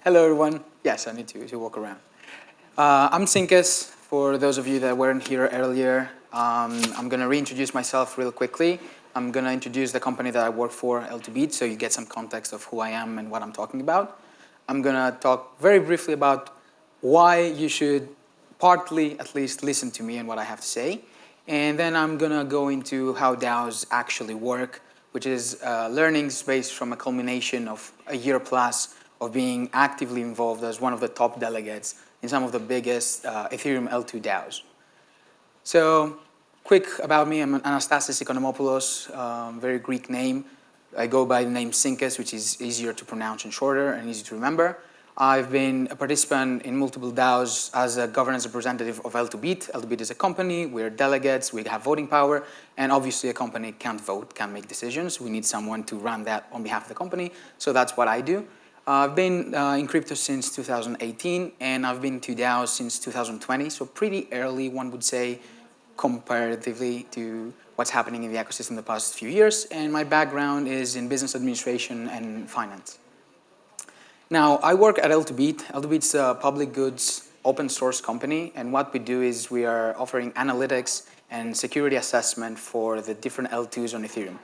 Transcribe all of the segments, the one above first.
Hello, everyone. Yes, I need to walk around. I'm Sinkus. For those of you that weren't here earlier, I'm going to reintroduce myself real quickly. I'm going to introduce the company that I work for, L2Beat, so you get some context of who I am and what I'm talking about. I'm going to talk very briefly about why you should partly, at least, listen to me and what I have to say. And then I'm going to go into how DAOs actually work, which is learnings based from a culmination of a year plus of being actively involved as one of the top delegates in some of the biggest Ethereum L2 DAOs. So, quick about me, I'm Anastasis Economopoulos, very Greek name. I go by the name Sinkus, which is easier to pronounce and shorter and easy to remember. I've been a participant in multiple DAOs as a governance representative of L2Beat. L2Beat is a company, we're delegates, we have voting power, and obviously a company can't vote, can't make decisions. We need someone to run that on behalf of the company, so that's what I do. I've been in crypto since 2018, and I've been to DAOs since 2020, so pretty early, one would say, comparatively to what's happening in the ecosystem the past few years, and my background is in business administration and finance. Now, I work at L2Beat. L2Beat's a public goods open source company, and what we do is we are offering analytics and security assessment for the different L2s on Ethereum.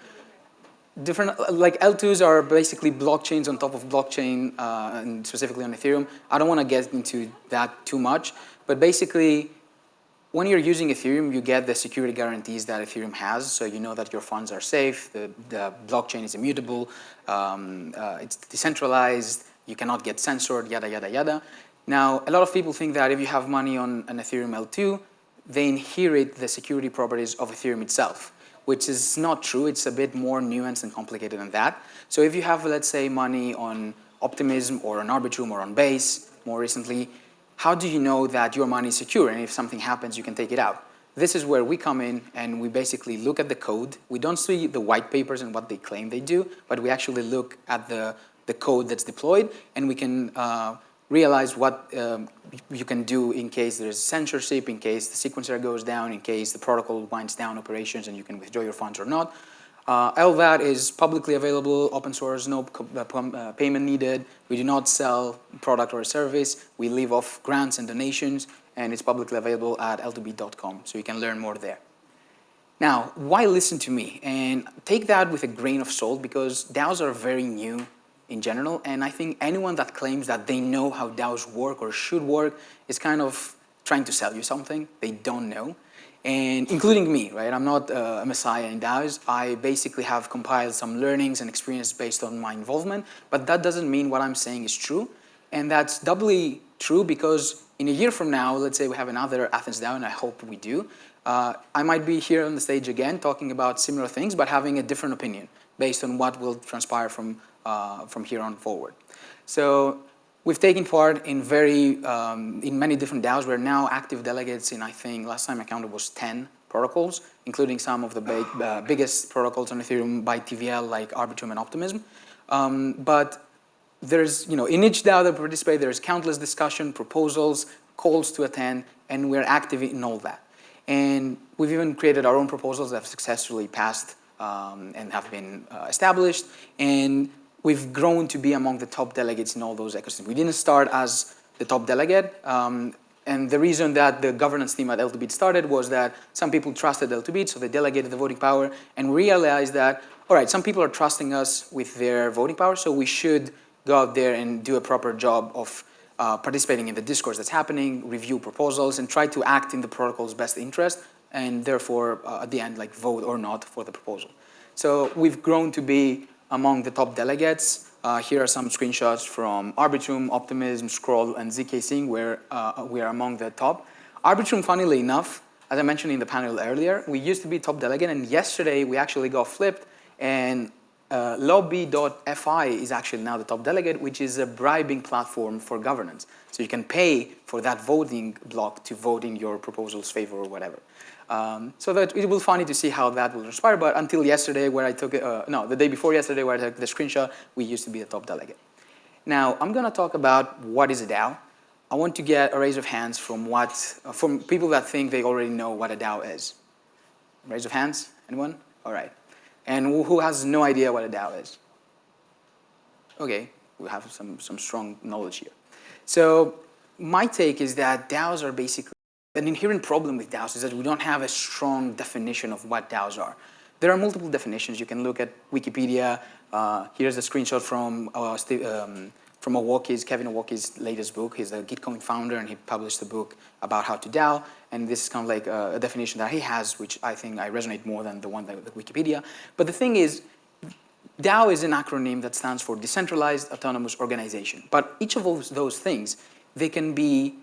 Like L2s are basically blockchains on top of blockchain, and specifically on Ethereum. I don't want to get into that too much, but basically, when you're using Ethereum, you get the security guarantees that Ethereum has, so you know that your funds are safe, the blockchain is immutable, it's decentralized, you cannot get censored, yada, yada, yada. Now, a lot of people think that if you have money on an Ethereum L2, they inherit the security properties of Ethereum itself, which is not true. It's a bit more nuanced and complicated than that. So if you have, let's say, money on Optimism or on Arbitrum or on Base, more recently, how do you know that your money is secure and if something happens, you can take it out? This is where we come in and we basically look at the code. We don't see the white papers and what they claim they do, but we actually look at the code that's deployed, and we can realize what you can do in case there's censorship, in case the sequencer goes down, in case the protocol winds down operations and you can withdraw your funds or not. All that is publicly available, open source, no payment needed. We do not sell product or service. We live off grants and donations, and it's publicly available at l2beat.com, so you can learn more there. Now, why listen to me? And take that with a grain of salt, because DAOs are very new in general, and I think anyone that claims that they know how DAOs work or should work is kind of trying to sell you something they don't know. And including me, right? I'm not a messiah in DAOs. I basically have compiled some learnings and experience based on my involvement, but that doesn't mean what I'm saying is true. And that's doubly true because in a year from now, let's say we have another AthensDAO, and I hope we do, I might be here on the stage again talking about similar things, but having a different opinion based on what will transpire from here on forward. So we've taken part in many different DAOs. We're now active delegates in, I think, last time I counted was 10 protocols, including some of the biggest protocols on Ethereum by TVL, like Arbitrum and Optimism. But there's, in each DAO that we participate, there's countless discussion, proposals, calls to attend, and we're active in all that. And we've even created our own proposals that have successfully passed and have been established. And we've grown to be among the top delegates in all those ecosystems. We didn't start as the top delegate. And the reason that the governance team at L2Beat started was that some people trusted L2Beat, so they delegated the voting power, and realized that, all right, some people are trusting us with their voting power, so we should go out there and do a proper job of participating in the discourse that's happening, review proposals, and try to act in the protocol's best interest, and therefore, at the end, like vote or not for the proposal. So we've grown to be among the top delegates. Here are some screenshots from Arbitrum, Optimism, Scroll, and ZK Sync, where we are among the top. Arbitrum, funnily enough, as I mentioned in the panel earlier, we used to be top delegate, and yesterday we actually got flipped, and lobby.fi is actually now the top delegate, which is a bribing platform for governance. So you can pay for that voting block to vote in your proposal's favor or whatever. So that it will be funny to see how that will transpire, but until yesterday where I took, the day before yesterday where I took the screenshot, we used to be the top delegate. Now, I'm gonna talk about what is a DAO. I want to get a raise of hands from people that think they already know what a DAO is. Raise of hands, anyone? All right. And who has no idea what a DAO is? Okay, who have some strong knowledge here. So my take is that DAOs are basically, an inherent problem with DAOs is that we don't have a strong definition of what DAOs are. There are multiple definitions. You can look at Wikipedia. Here's a screenshot from Kevin Awoki's latest book. He's a Gitcoin founder, and he published a book about how to DAO. And this is kind of like a definition that he has, which I think I resonate more than the one that with Wikipedia. But the thing is, DAO is an acronym that stands for Decentralized Autonomous Organization. But each of those things, they can be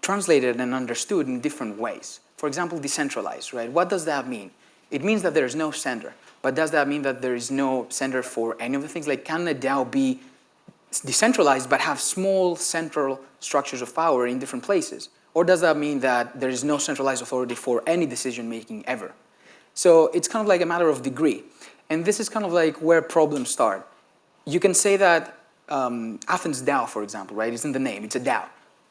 translated and understood in different ways. For example, decentralized, right? What does that mean? It means that there is no sender. But does that mean that there is no sender for any of the things? Like, can a DAO be decentralized but have small central structures of power in different places? Or does that mean that there is no centralized authority for any decision-making ever? So it's kind of like a matter of degree. And this is kind of like where problems start. You can say that AthensDAO, for example, right, is in the name, it's a DAO.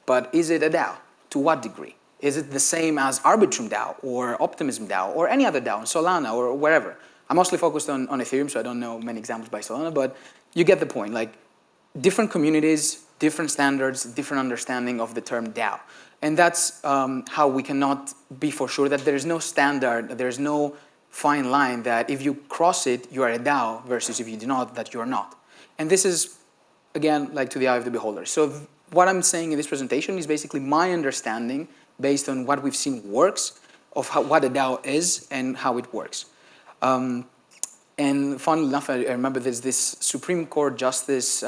But is it a DAO? To what degree? Is it the same as Arbitrum DAO or Optimism DAO or any other DAO, Solana or wherever? I'm mostly focused on Ethereum, so I don't know many examples by Solana, but you get the point. Like, different communities, different standards, different understanding of the term DAO. And that's how we cannot be for sure that there is no standard, there is no fine line that if you cross it, you are a DAO versus if you do not, that you are not. And this is, again, like to the eye of the beholder. So what I'm saying in this presentation is basically my understanding based on what we've seen works of what a DAO is and how it works. And funnily enough, I remember there's this Supreme Court Justice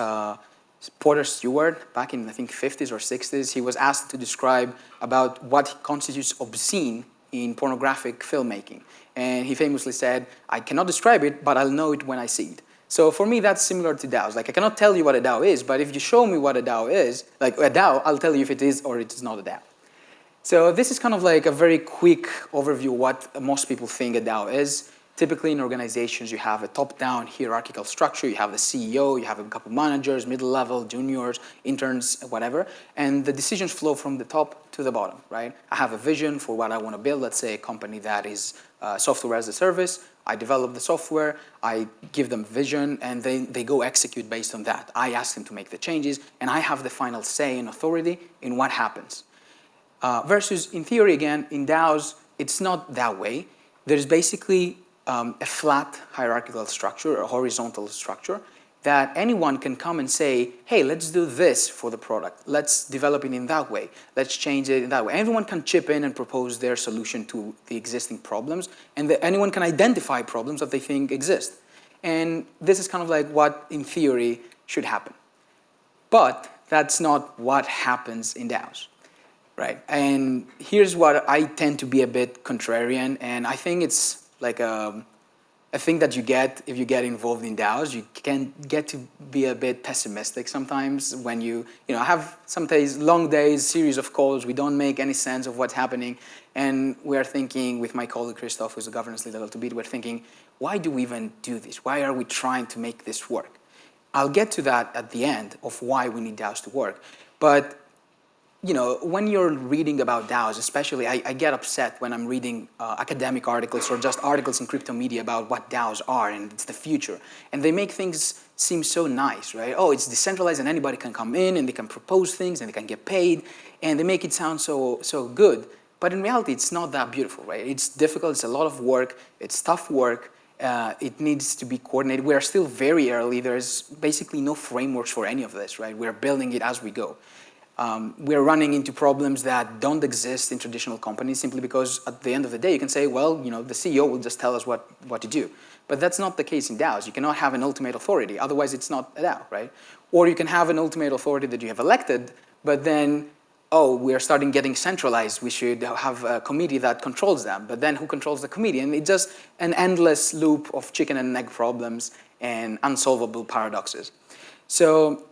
Porter Stewart back in, I think, 50s or 60s. He was asked to describe about what constitutes obscene in pornographic filmmaking. And he famously said, I cannot describe it, but I'll know it when I see it. So for me, that's similar to DAOs. Like, I cannot tell you what a DAO is, but if you show me what a DAO is, like a DAO, I'll tell you if it is or it is not a DAO. So this is kind of like a very quick overview of what most people think a DAO is. Typically in organizations, you have a top-down hierarchical structure. You have the CEO, you have a couple managers, middle level, juniors, interns, whatever. And the decisions flow from the top to the bottom, right? I have a vision for what I want to build. Let's say a company that is software as a service. I develop the software, I give them vision, and they go execute based on that. I ask them to make the changes, and I have the final say and authority in what happens. Versus, in theory, again, in DAOs, it's not that way. There's basically a flat hierarchical structure, a horizontal structure, that anyone can come and say, hey, let's do this for the product. Let's develop it in that way. Let's change it in that way. Everyone can chip in and propose their solution to the existing problems, and anyone can identify problems that they think exist. And this is kind of like what, in theory, should happen. But that's not what happens in DAOs. Right, and here's what I tend to be a bit contrarian, and I think it's like a thing that you get if you get involved in DAOs. You can get to be a bit pessimistic sometimes when you have some days, long days, series of calls. We don't make any sense of what's happening, and we're thinking with my colleague Christoph, who's the governance lead at Bit, we're thinking, why do we even do this? Why are we trying to make this work? I'll get to that at the end of why we need DAOs to work, but when you're reading about DAOs, especially, I get upset when I'm reading academic articles or just articles in crypto media about what DAOs are and it's the future. And they make things seem so nice, right? Oh, it's decentralized and anybody can come in and they can propose things and they can get paid. And they make it sound so good. But in reality, it's not that beautiful, right? It's difficult, it's a lot of work, it's tough work. It needs to be coordinated. We're still very early. There's basically no frameworks for any of this, right? We're building it as we go. We're running into problems that don't exist in traditional companies simply because at the end of the day, you can say, well, the CEO will just tell us what to do. But that's not the case in DAOs. You cannot have an ultimate authority. Otherwise, it's not a DAO, right? Or you can have an ultimate authority that you have elected, but then, oh, we're starting getting centralized. We should have a committee that controls them. But then who controls the committee? And it's just an endless loop of chicken and egg problems and unsolvable paradoxes. So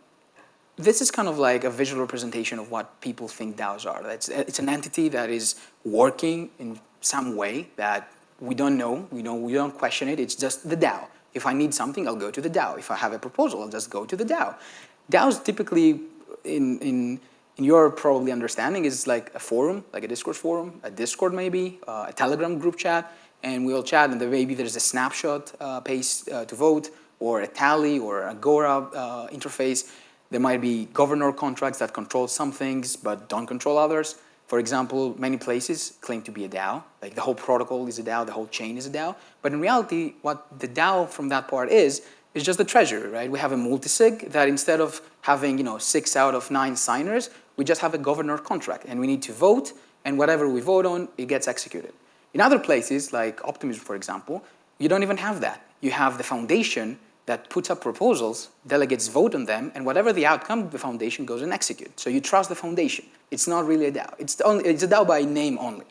this is kind of like a visual representation of what people think DAOs are. It's an entity that is working in some way that we don't know. We don't question it. It's just the DAO. If I need something, I'll go to the DAO. If I have a proposal, I'll just go to the DAO. DAOs typically, in your probably understanding, is like a forum, like a discourse forum, a Discord maybe, a Telegram group chat, and we all chat, and then maybe there's a snapshot page to vote, or a Tally or Agora interface. There might be governor contracts that control some things but don't control others. For example, many places claim to be a DAO, like the whole protocol is a DAO, the whole chain is a DAO. But in reality, what the DAO from that part is just the treasury, right? We have a multisig that instead of having 6 out of 9 signers, we just have a governor contract, and we need to vote, and whatever we vote on, it gets executed. In other places, like Optimism, for example, you don't even have that. You have the foundation that puts up proposals, delegates vote on them, and whatever the outcome, the foundation goes and executes. So you trust the foundation. It's not really a DAO. It's a DAO by name only.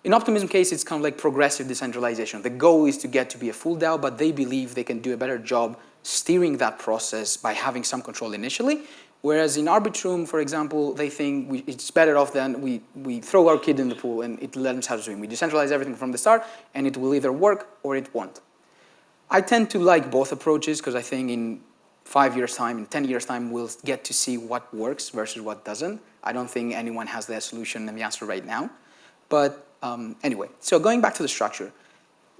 In Optimism case, it's kind of like progressive decentralization. The goal is to get to be a full DAO, but they believe they can do a better job steering that process by having some control initially. Whereas in Arbitrum, for example, they think it's better off than we throw our kid in the pool and it learns how to swim. We decentralize everything from the start, and it will either work or it won't. I tend to like both approaches because I think in 5 years' time, in 10 years' time, we'll get to see what works versus what doesn't. I don't think anyone has their solution and the answer right now. But anyway, so going back to the structure.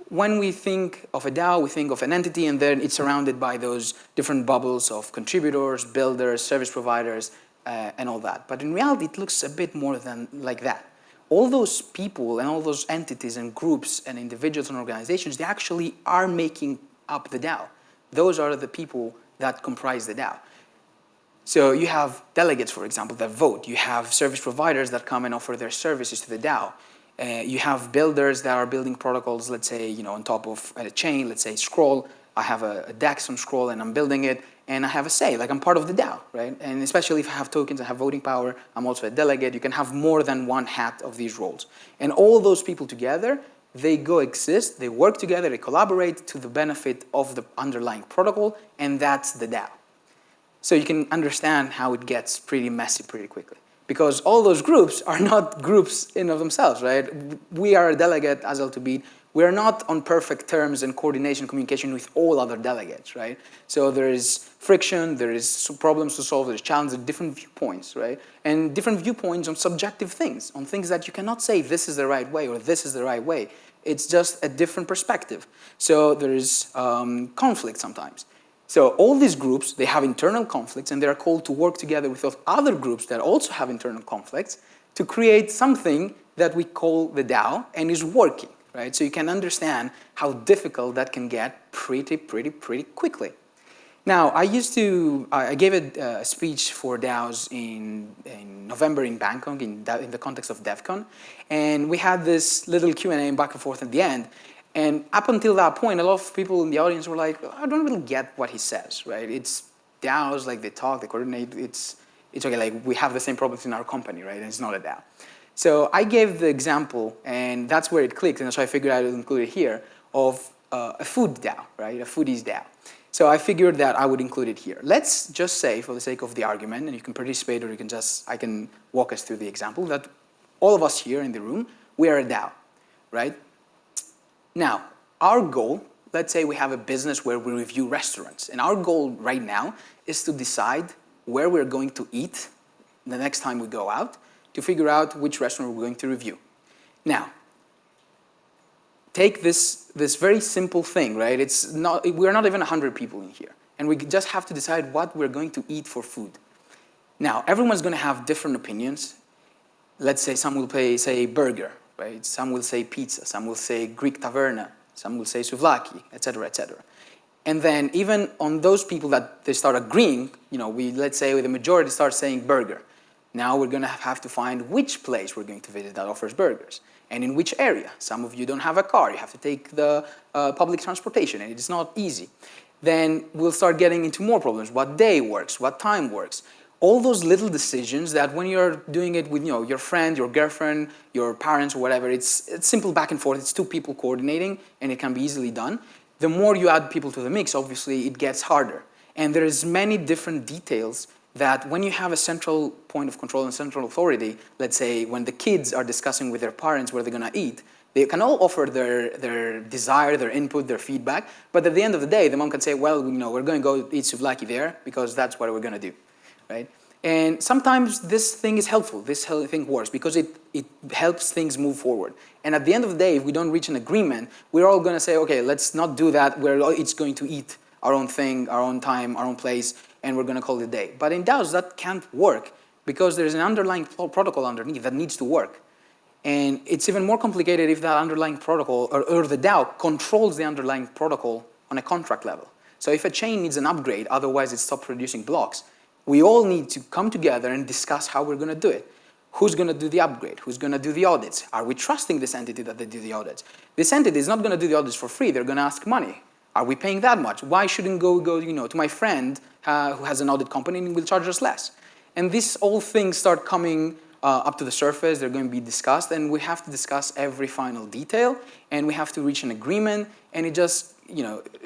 When we think of a DAO, we think of an entity, and then it's surrounded by those different bubbles of contributors, builders, service providers, and all that. But in reality, it looks a bit more than like that. All those people and all those entities and groups and individuals and organizations, they actually are making up the DAO. Those are the people that comprise the DAO. So you have delegates, for example, that vote. You have service providers that come and offer their services to the DAO. You have builders that are building protocols, let's say, on top of a chain, let's say Scroll. I have a DAX on Scroll and I'm building it, and I have a say, like I'm part of the DAO, right? And especially if I have tokens, I have voting power, I'm also a delegate. You can have more than one hat of these roles. And all those people together, they coexist, they work together, they collaborate to the benefit of the underlying protocol, and that's the DAO. So you can understand how it gets pretty messy pretty quickly. Because all those groups are not groups in of themselves, right? We are a delegate as L2B. We are not on perfect terms and coordination, communication with all other delegates, right? So there is friction, there is problems to solve, there's challenges, different viewpoints, right? And different viewpoints on subjective things, on things that you cannot say this is the right way or this is the right way. It's just a different perspective. So there is conflict sometimes. So all these groups, they have internal conflicts, and they are called to work together with those other groups that also have internal conflicts to create something that we call the DAO and is working, right? So you can understand how difficult that can get pretty quickly. Now, I gave a speech for DAOs in November in Bangkok in the context of DevCon, and we had this little Q&A back and forth at the end. And up until that point, a lot of people in the audience were like, I don't really get what he says, right? It's DAOs, like they talk, they coordinate, it's okay, like we have the same problems in our company, right? And it's not a DAO. So I gave the example, and that's where it clicked, and so I figured I would include it here, of a food DAO, right? A foodies DAO. So I figured that I would include it here. Let's just say, for the sake of the argument, and you can participate or I can walk us through the example, that all of us here in the room, we are a DAO, right? Now, our goal, let's say we have a business where we review restaurants, and our goal right now is to decide where we're going to eat the next time we go out to figure out which restaurant we're going to review. Now, take this very simple thing, right? We're not even 100 people in here, and we just have to decide what we're going to eat for food. Now, everyone's going to have different opinions. Let's say some will say burger, right? Some will say pizza, some will say Greek taverna, some will say souvlaki, etc., etc. And then even on those people that they start agreeing, let's say the majority starts saying burger. Now we're going to have to find which place we're going to visit that offers burgers and in which area. Some of you don't have a car, you have to take the public transportation, and it's not easy. Then we'll start getting into more problems. What day works, what time works. All those little decisions that when you're doing it with your friend, your girlfriend, your parents, or whatever, it's simple back and forth. It's two people coordinating, and it can be easily done. The more you add people to the mix, obviously, it gets harder. And there's many different details that when you have a central point of control and central authority, let's say when the kids are discussing with their parents where they're going to eat, they can all offer their desire, their input, their feedback. But at the end of the day, the mom can say, well, we're going to go eat souvlaki there because that's what we're going to do. Right? And sometimes this thing is helpful, this thing works, because it helps things move forward. And at the end of the day, if we don't reach an agreement, we're all going to say, okay, let's not do that, we're each going to eat our own thing, our own time, our own place, and we're going to call it a day. But in DAOs, that can't work, because there's an underlying protocol underneath that needs to work. And it's even more complicated if that underlying protocol, or the DAO, controls the underlying protocol on a contract level. So if a chain needs an upgrade, otherwise it stops producing blocks, we all need to come together and discuss how we're going to do it. Who's going to do the upgrade? Who's going to do the audits? Are we trusting this entity that they do the audits? This entity is not going to do the audits for free. They're going to ask money. Are we paying that much? Why shouldn't go to my friend who has an audit company and will charge us less? And these all things start coming up to the surface. They're going to be discussed, and we have to discuss every final detail, and we have to reach an agreement, and it just,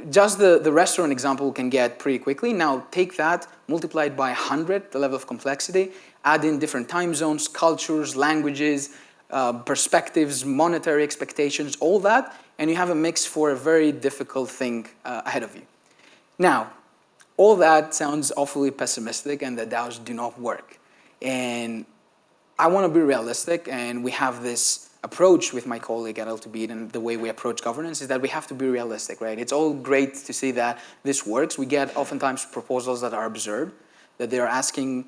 just the restaurant example can get pretty quickly. Now take that, multiply it by 100, the level of complexity, add in different time zones, cultures, languages, perspectives, monetary expectations, all that, and you have a mix for a very difficult thing ahead of you. Now, all that sounds awfully pessimistic, and the DAOs do not work. And I want to be realistic, and we have this approach with my colleague at L2B, and the way we approach governance is that we have to be realistic, right? It's all great to see that this works. We get oftentimes proposals that are absurd, that they're asking,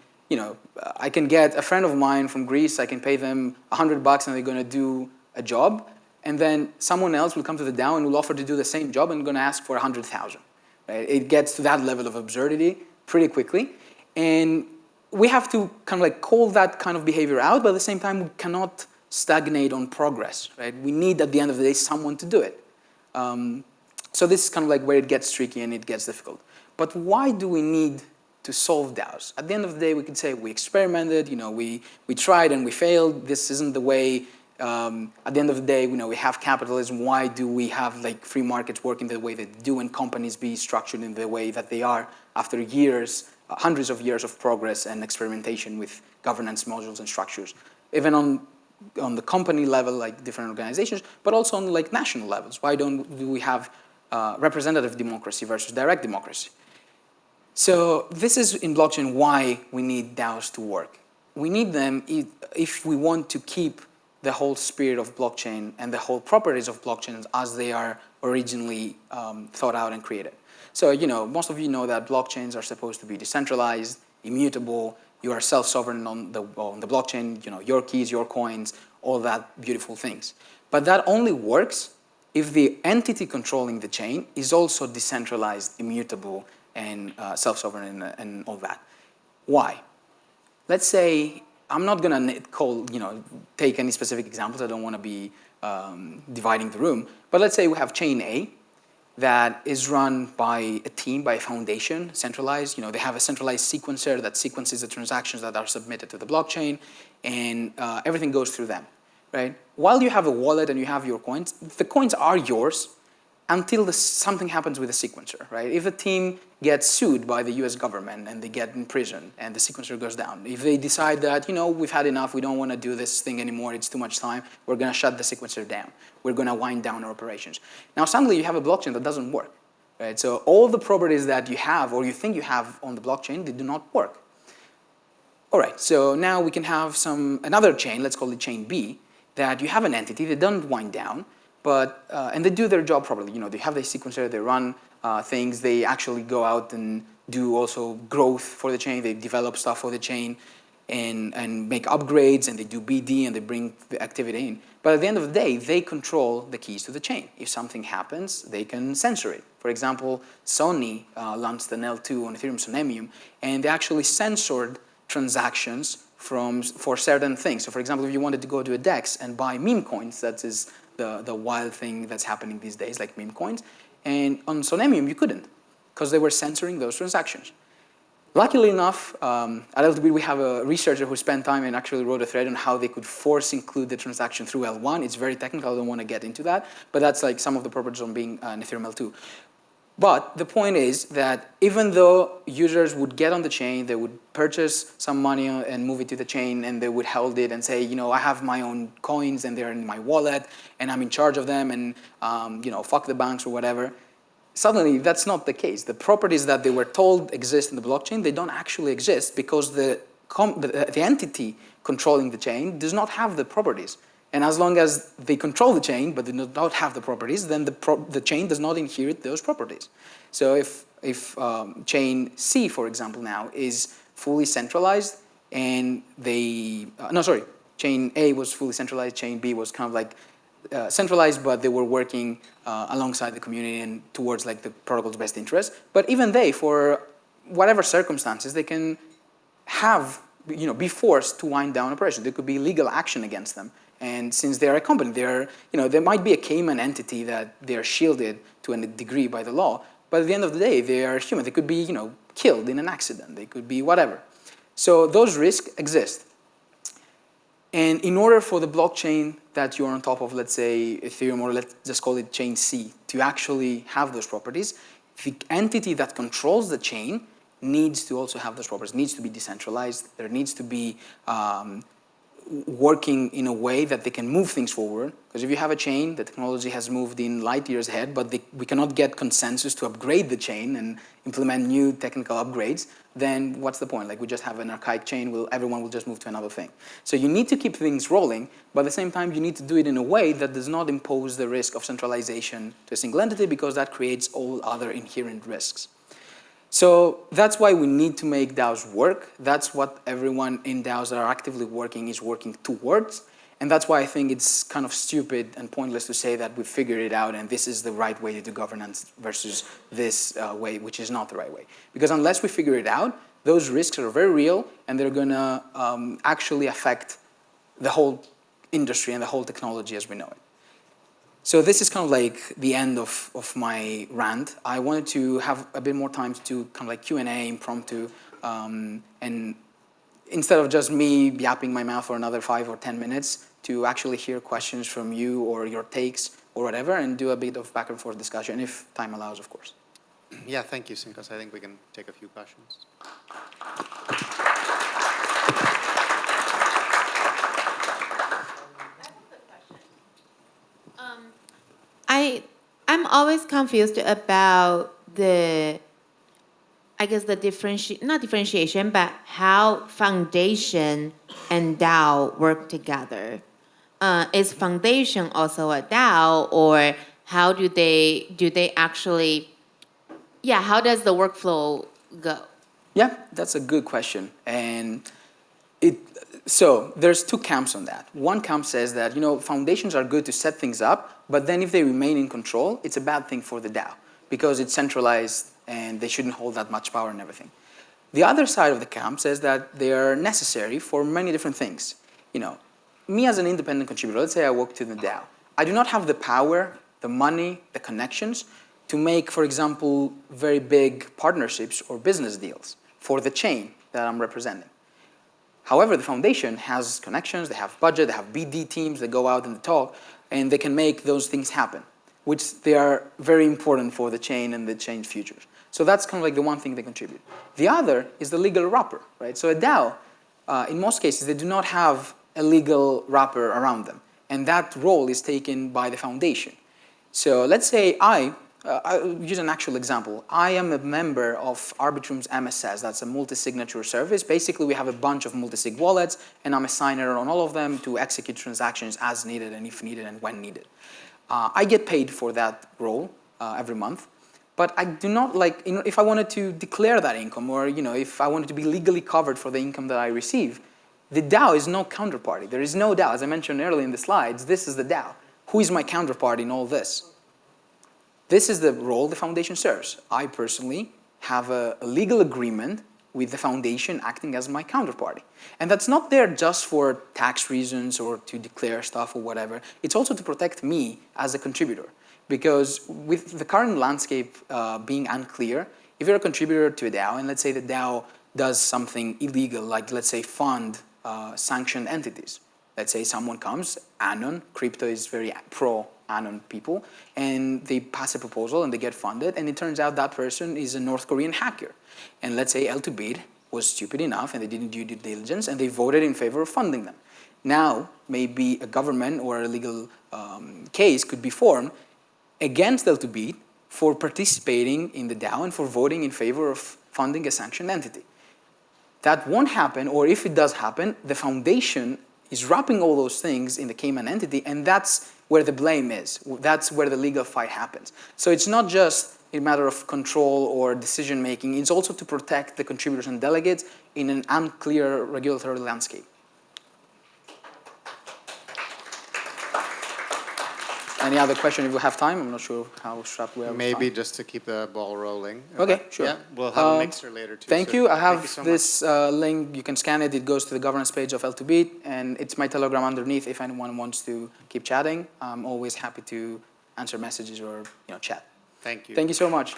I can get a friend of mine from Greece, I can pay them $100 and they're going to do a job, and then someone else will come to the DAO and will offer to do the same job and going to ask for 100,000. Right? It gets to that level of absurdity pretty quickly, and we have to kind of like call that kind of behavior out, but at the same time, we cannot stagnate on progress, right? We need, at the end of the day, someone to do it. So this is kind of like where it gets tricky and it gets difficult. But why do we need to solve DAOs? At the end of the day, we could say we experimented, we tried and we failed. This isn't the way. At the end of the day, we have capitalism. Why do we have like free markets working the way they do, and companies be structured in the way that they are after years, hundreds of years of progress and experimentation with governance modules and structures, even on the company level, like different organizations, but also on like national levels? Why do we have representative democracy versus direct democracy? So this is in blockchain why we need DAOs to work. We need them if we want to keep the whole spirit of blockchain and the whole properties of blockchains as they are originally thought out and created. So, most of you know that blockchains are supposed to be decentralized, immutable. You are self-sovereign on the blockchain, your keys, your coins, all that beautiful things. But that only works if the entity controlling the chain is also decentralized, immutable, and self-sovereign and all that. Why? Let's say, I'm not going to take any specific examples. I don't want to be dividing the room. But let's say we have chain A that is run by a team, by a foundation, centralized. They have a centralized sequencer that sequences the transactions that are submitted to the blockchain, and everything goes through them, right? While you have a wallet and you have your coins, the coins are yours until something happens with the sequencer, right? If a team gets sued by the US government and they get in prison and the sequencer goes down, if they decide that, we've had enough, we don't want to do this thing anymore, it's too much time, we're going to shut the sequencer down. We're going to wind down our operations. Now suddenly you have a blockchain that doesn't work, right? So all the properties that you have or you think you have on the blockchain, they do not work. All right, so now we can have another chain, let's call it chain B, that you have an entity that doesn't wind down, but and they do their job properly. They have their sequencer, they run things, they actually go out and do also growth for the chain, they develop stuff for the chain and make upgrades, and they do BD and they bring the activity in. But at the end of the day, they control the keys to the chain. If something happens, they can censor it. For example, Sony launched an L2 on Ethereum Sonemium, and they actually censored transactions for certain things. So for example, if you wanted to go to a DEX and buy meme coins, that is the wild thing that's happening these days, like meme coins. And on Sonemium, you couldn't, because they were censoring those transactions. Luckily enough, at L2B, we have a researcher who spent time and actually wrote a thread on how they could force include the transaction through L1. It's very technical, I don't want to get into that, but that's like some of the properties on being an Ethereum L2. But the point is that even though users would get on the chain, they would purchase some money and move it to the chain, and they would hold it and say, I have my own coins and they're in my wallet and I'm in charge of them, and fuck the banks or whatever. Suddenly, that's not the case. The properties that they were told exist in the blockchain, they don't actually exist because the the entity controlling the chain does not have the properties. And as long as they control the chain but do not have the properties, then the chain does not inherit those properties. So if chain C, for example, now is fully centralized, and chain A was fully centralized, chain B was kind of like centralized, but they were working alongside the community and towards like the protocol's best interest. But even they, for whatever circumstances, they can be forced to wind down operations. There could be legal action against them. And since they're a company, there might be a Cayman entity that they're shielded to a degree by the law, but at the end of the day, they are human. They could be, killed in an accident. They could be whatever. So those risks exist. And in order for the blockchain that you're on top of, let's say Ethereum, or let's just call it chain C, to actually have those properties, the entity that controls the chain needs to also have those properties, needs to be decentralized. There needs to be working in a way that they can move things forward. Because if you have a chain, the technology has moved in light years ahead, but we cannot get consensus to upgrade the chain and implement new technical upgrades, then what's the point? Like, we just have an archaic chain, everyone will just move to another thing. So you need to keep things rolling, but at the same time, you need to do it in a way that does not impose the risk of centralization to a single entity, because that creates all other inherent risks. So that's why we need to make DAOs work. That's what everyone in DAOs that are actively working is working towards. And that's why I think it's kind of stupid and pointless to say that we figured it out and this is the right way to do governance versus this way, which is not the right way. Because unless we figure it out, those risks are very real, and they're going to actually affect the whole industry and the whole technology as we know it. So this is kind of like the end of my rant. I wanted to have a bit more time to do kind of like Q&A, impromptu, and instead of just me yapping my mouth for another 5 or 10 minutes, to actually hear questions from you or your takes or whatever, and do a bit of back and forth discussion, if time allows, of course. Yeah, thank you, Simkos. I think we can take a few questions. I'm always confused about the not differentiation, but how foundation and DAO work together. Is foundation also a DAO, or how do they actually, how does the workflow go? Yeah, that's a good question. And so there's two camps on that. One camp says that, foundations are good to set things up, but then if they remain in control, it's a bad thing for the DAO because it's centralized and they shouldn't hold that much power and everything. The other side of the camp says that they are necessary for many different things. Me as an independent contributor, let's say I work to the DAO. I do not have the power, the money, the connections to make, for example, very big partnerships or business deals for the chain that I'm representing. However, the foundation has connections, they have budget, they have BD teams that go out and talk, and they can make those things happen, which they are very important for the chain and the chain's futures. So that's kind of like the one thing they contribute. The other is the legal wrapper, right? So a DAO, in most cases, they do not have a legal wrapper around them, and that role is taken by the foundation. So let's say I'll use an actual example. I am a member of Arbitrum's MSS. That's a multi-signature service. Basically, we have a bunch of multi-sig wallets, and I'm a signer on all of them to execute transactions as needed and if needed and when needed. I get paid for that role every month, but I do not if I wanted to declare that income, or if I wanted to be legally covered for the income that I receive, the DAO is no counterparty. There is no DAO. As I mentioned earlier in the slides, this is the DAO. Who is my counterparty in all this? This is the role the foundation serves. I personally have a legal agreement with the foundation acting as my counterparty. And that's not there just for tax reasons or to declare stuff or whatever. It's also to protect me as a contributor. Because with the current landscape being unclear, if you're a contributor to a DAO, and let's say the DAO does something illegal, like let's say fund sanctioned entities. Let's say someone comes, Anon, crypto is very pro-Anon people, and they pass a proposal and they get funded, and it turns out that person is a North Korean hacker. And let's say L2Bit was stupid enough and they didn't do due diligence and they voted in favor of funding them. Now, maybe a government or a legal case could be formed against L2Bit for participating in the DAO and for voting in favor of funding a sanctioned entity. That won't happen, or if it does happen, the foundation is wrapping all those things in the Cayman entity, and that's where the blame is. That's where the legal fight happens. So it's not just a matter of control or decision making, it's also to protect the contributors and delegates in an unclear regulatory landscape. Any other question if we have time? I'm not sure how strapped we are with Maybe time. just to keep the ball rolling. Okay, sure. Yeah, we'll have a mixer later too. Thank so you. I have thank you so this link. You can scan it. It goes to the governance page of L2Beat, and it's my Telegram underneath if anyone wants to keep chatting. I'm always happy to answer messages or chat. Thank you. Thank you so much.